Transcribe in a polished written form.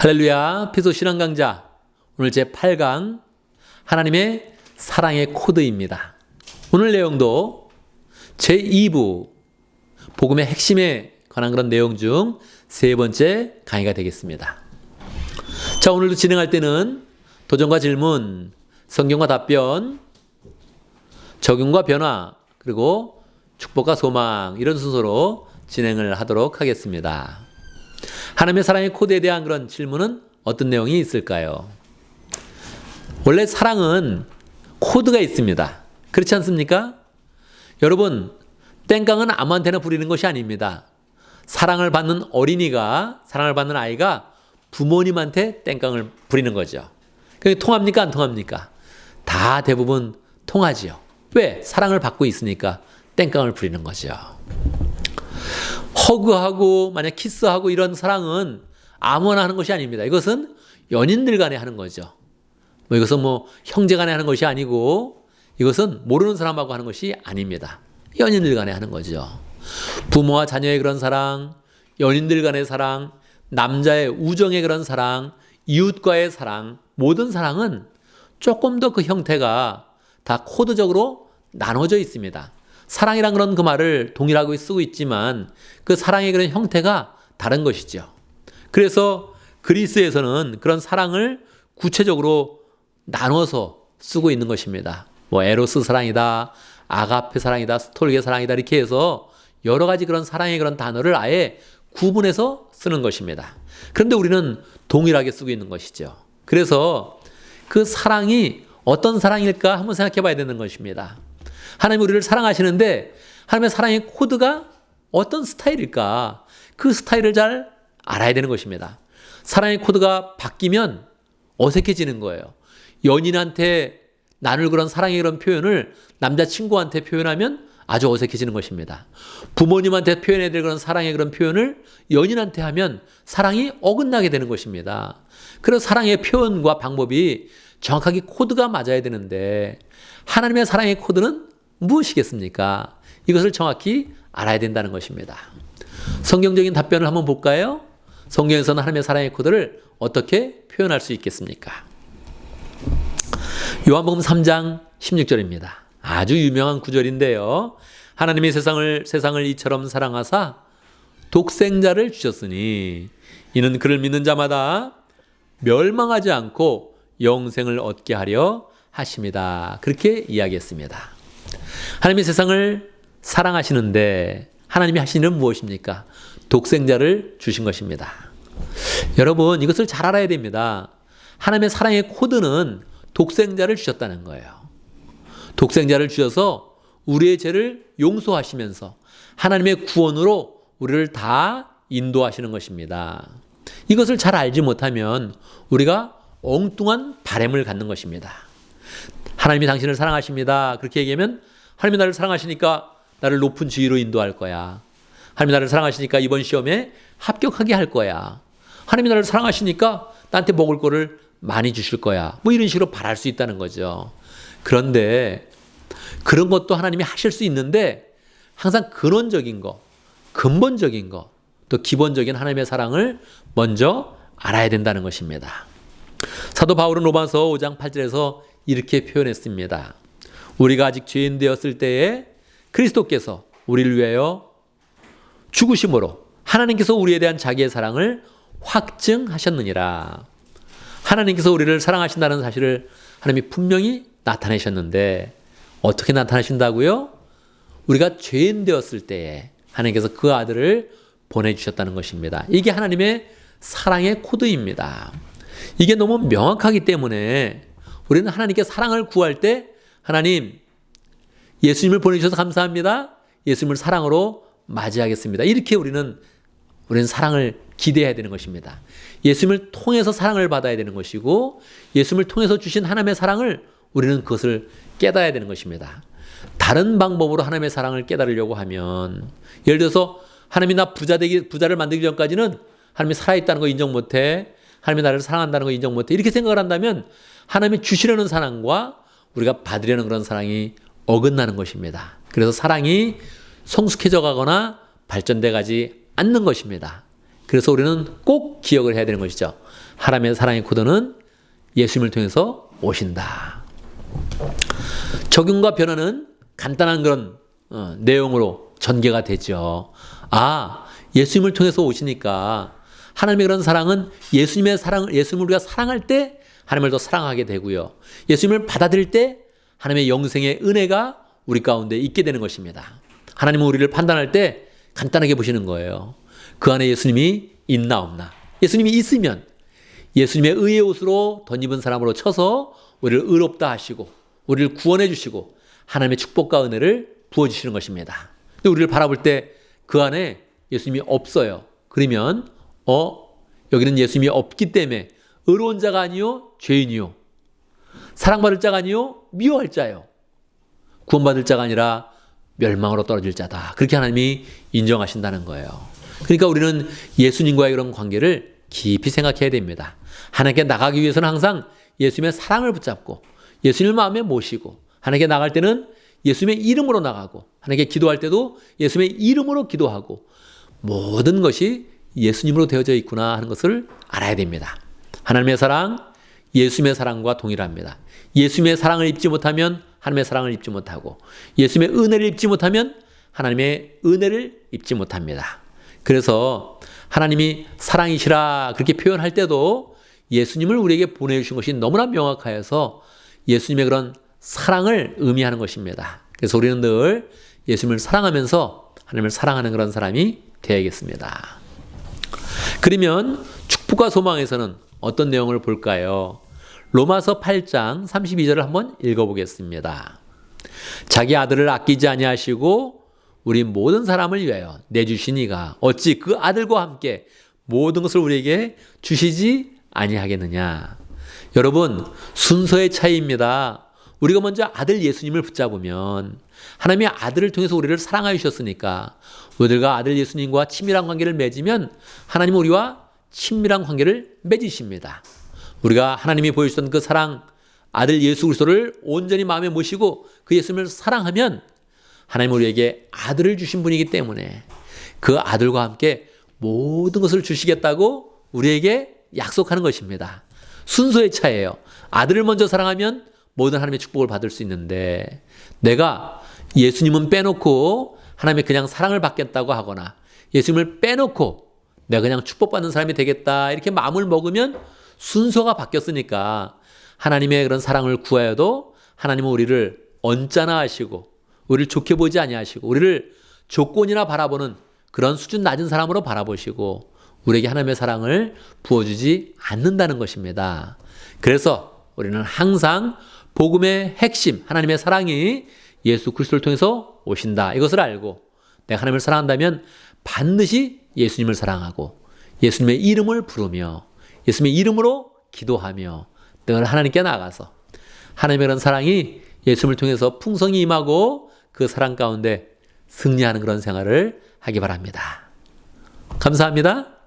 할렐루야, 피소 신앙 강좌. 오늘 제8강 하나님의 사랑의 코드입니다. 오늘 내용도 제2부 복음의 핵심에 관한 그런 내용 중 세 번째 강의가 되겠습니다. 자, 오늘도 진행할 때는 도전과 질문, 성경과 답변, 적용과 변화, 그리고 축복과 소망, 이런 순서로 진행을 하도록 하겠습니다. 하나님의 사랑의 코드에 대한 그런 질문은 어떤 내용이 있을까요? 원래 사랑은 코드가 있습니다. 그렇지 않습니까? 여러분, 땡깡은 아무한테나 부리는 것이 아닙니다. 사랑을 받는 어린이가, 사랑을 받는 아이가 부모님한테 땡깡을 부리는 거죠. 그게 통합니까? 안 통합니까? 다 대부분 통하지요. 왜? 사랑을 받고 있으니까 땡깡을 부리는 거죠. 허그하고 만약 키스하고 이런 사랑은 아무나 하는 것이 아닙니다. 이것은 연인들 간에 하는 거죠. 이것은 형제 간에 하는 것이 아니고 이것은 모르는 사람하고 하는 것이 아닙니다. 연인들 간에 하는 거죠. 부모와 자녀의 그런 사랑, 연인들 간의 사랑, 남자의 우정의 그런 사랑, 이웃과의 사랑, 모든 사랑은 조금 더 그 형태가 다 코드적으로 나눠져 있습니다. 사랑이란 그런 그 말을 동일하게 쓰고 있지만 그 사랑의 그런 형태가 다른 것이죠. 그래서 그리스에서는 그런 사랑을 구체적으로 나눠서 쓰고 있는 것입니다. 에로스 사랑이다, 아가페 사랑이다, 스톨게 사랑이다, 이렇게 해서 여러 가지 그런 사랑의 그런 단어를 아예 구분해서 쓰는 것입니다. 그런데 우리는 동일하게 쓰고 있는 것이죠. 그래서 그 사랑이 어떤 사랑일까 한번 생각해 봐야 되는 것입니다. 하나님 우리를 사랑하시는데 하나님의 사랑의 코드가 어떤 스타일일까? 그 스타일을 잘 알아야 되는 것입니다. 사랑의 코드가 바뀌면 어색해지는 거예요. 연인한테 나눌 그런 사랑의 그런 표현을 남자친구한테 표현하면 아주 어색해지는 것입니다. 부모님한테 표현해야 될 그런 사랑의 그런 표현을 연인한테 하면 사랑이 어긋나게 되는 것입니다. 그래서 사랑의 표현과 방법이 정확하게 코드가 맞아야 되는데 하나님의 사랑의 코드는 무엇이겠습니까? 이것을 정확히 알아야 된다는 것입니다. 성경적인 답변을 한번 볼까요? 성경에서는 하나님의 사랑의 코드를 어떻게 표현할 수 있겠습니까? 요한복음 3장 16절입니다. 아주 유명한 구절인데요. 하나님이 세상을 이처럼 사랑하사 독생자를 주셨으니 이는 그를 믿는 자마다 멸망하지 않고 영생을 얻게 하려 하심이다. 그렇게 이야기했습니다. 하나님이 세상을 사랑하시는데 하나님이 하시는 일은 무엇입니까? 독생자를 주신 것입니다. 여러분, 이것을 잘 알아야 됩니다. 하나님의 사랑의 코드는 독생자를 주셨다는 거예요. 독생자를 주셔서 우리의 죄를 용서하시면서 하나님의 구원으로 우리를 다 인도하시는 것입니다. 이것을 잘 알지 못하면 우리가 엉뚱한 바램을 갖는 것입니다. 하나님이 당신을 사랑하십니다. 그렇게 얘기하면 하나님이 나를 사랑하시니까 나를 높은 지위로 인도할 거야. 하나님이 나를 사랑하시니까 이번 시험에 합격하게 할 거야. 하나님이 나를 사랑하시니까 나한테 먹을 거를 많이 주실 거야. 이런 식으로 바랄 수 있다는 거죠. 그런데 그런 것도 하나님이 하실 수 있는데 항상 근원적인 거, 근본적인 거, 또 기본적인 하나님의 사랑을 먼저 알아야 된다는 것입니다. 사도 바울은 로마서 5장 8절에서 이렇게 표현했습니다. 우리가 아직 죄인 되었을 때에 그리스도께서 우리를 위하여 죽으심으로 하나님께서 우리에 대한 자기의 사랑을 확증하셨느니라. 하나님께서 우리를 사랑하신다는 사실을 하나님이 분명히 나타내셨는데 어떻게 나타나신다고요? 우리가 죄인 되었을 때에 하나님께서 그 아들을 보내주셨다는 것입니다. 이게 하나님의 사랑의 코드입니다. 이게 너무 명확하기 때문에 우리는 하나님께 사랑을 구할 때 하나님, 예수님을 보내주셔서 감사합니다. 예수님을 사랑으로 맞이하겠습니다. 이렇게 우리는 사랑을 기대해야 되는 것입니다. 예수님을 통해서 사랑을 받아야 되는 것이고 예수님을 통해서 주신 하나님의 사랑을 우리는 그것을 깨달아야 되는 것입니다. 다른 방법으로 하나님의 사랑을 깨달으려고 하면 예를 들어서 하나님이 나 부자를 만들기 전까지는 하나님이 살아있다는 거 인정 못해. 하나님이 나를 사랑한다는 거 인정 못해. 이렇게 생각을 한다면 하나님이 주시려는 사랑과 우리가 받으려는 그런 사랑이 어긋나는 것입니다. 그래서 사랑이 성숙해져 가거나 발전돼 가지 않는 것입니다. 그래서 우리는 꼭 기억을 해야 되는 것이죠. 하나님의 사랑의 코드는 예수님을 통해서 오신다. 적용과 변화는 간단한 그런 내용으로 전개가 되죠. 예수님을 통해서 오시니까 하나님의 그런 사랑은 예수님을 우리가 사랑할 때 하나님을 더 사랑하게 되고요. 예수님을 받아들일 때 하나님의 영생의 은혜가 우리 가운데 있게 되는 것입니다. 하나님은 우리를 판단할 때 간단하게 보시는 거예요. 그 안에 예수님이 있나 없나. 예수님이 있으면 예수님의 의의 옷으로 덧입은 사람으로 쳐서 우리를 의롭다 하시고 우리를 구원해 주시고 하나님의 축복과 은혜를 부어주시는 것입니다. 근데 우리를 바라볼 때 그 안에 예수님이 없어요. 그러면 여기는 예수님이 없기 때문에 의로운 자가 아니요 죄인이요 사랑받을 자가 아니요 미워할 자요 구원받을 자가 아니라 멸망으로 떨어질 자다. 그렇게 하나님이 인정하신다는 거예요. 그러니까 우리는 예수님과의 그런 관계를 깊이 생각해야 됩니다. 하나님께 나가기 위해서는 항상 예수님의 사랑을 붙잡고 예수님을 마음에 모시고 하나님께 나갈 때는 예수님의 이름으로 나가고 하나님께 기도할 때도 예수님의 이름으로 기도하고 모든 것이 예수님으로 되어져 있구나 하는 것을 알아야 됩니다. 하나님의 사랑, 예수님의 사랑과 동일합니다. 예수님의 사랑을 입지 못하면 하나님의 사랑을 입지 못하고 예수님의 은혜를 입지 못하면 하나님의 은혜를 입지 못합니다. 그래서 하나님이 사랑이시라 그렇게 표현할 때도 예수님을 우리에게 보내주신 것이 너무나 명확하여서 예수님의 그런 사랑을 의미하는 것입니다. 그래서 우리는 늘 예수님을 사랑하면서 하나님을 사랑하는 그런 사람이 되어야겠습니다. 그러면 축복과 소망에서는 어떤 내용을 볼까요? 로마서 8장 32절을 한번 읽어보겠습니다. 자기 아들을 아끼지 아니하시고 우리 모든 사람을 위하여 내주신 이가 어찌 그 아들과 함께 모든 것을 우리에게 주시지 아니하겠느냐. 여러분, 순서의 차이입니다. 우리가 먼저 아들 예수님을 붙잡으면 하나님의 아들을 통해서 우리를 사랑하여 주셨으니까 우리들과 아들 예수님과 친밀한 관계를 맺으면 하나님은 우리와 친밀한 관계를 맺으십니다. 우리가 하나님이 보여주셨던 그 사랑, 아들 예수 그리스도를 온전히 마음에 모시고 그 예수님을 사랑하면 하나님은 우리에게 아들을 주신 분이기 때문에 그 아들과 함께 모든 것을 주시겠다고 우리에게 약속하는 것입니다. 순서의 차이예요. 아들을 먼저 사랑하면 모든 하나님의 축복을 받을 수 있는데 내가 예수님은 빼놓고 하나님의 그냥 사랑을 받겠다고 하거나 예수님을 빼놓고 내가 그냥 축복받는 사람이 되겠다 이렇게 마음을 먹으면 순서가 바뀌었으니까 하나님의 그런 사랑을 구하여도 하나님은 우리를 언짢아 하시고 우리를 좋게 보지 아니하시고 우리를 조건이나 바라보는 그런 수준 낮은 사람으로 바라보시고 우리에게 하나님의 사랑을 부어주지 않는다는 것입니다. 그래서 우리는 항상 복음의 핵심 하나님의 사랑이 예수 그리스도를 통해서 오신다. 이것을 알고 내가 하나님을 사랑한다면 반드시 예수님을 사랑하고 예수님의 이름을 부르며 예수님의 이름으로 기도하며 늘 하나님께 나가서 하나님의 그런 사랑이 예수님을 통해서 풍성히 임하고 그 사랑 가운데 승리하는 그런 생활을 하기 바랍니다. 감사합니다.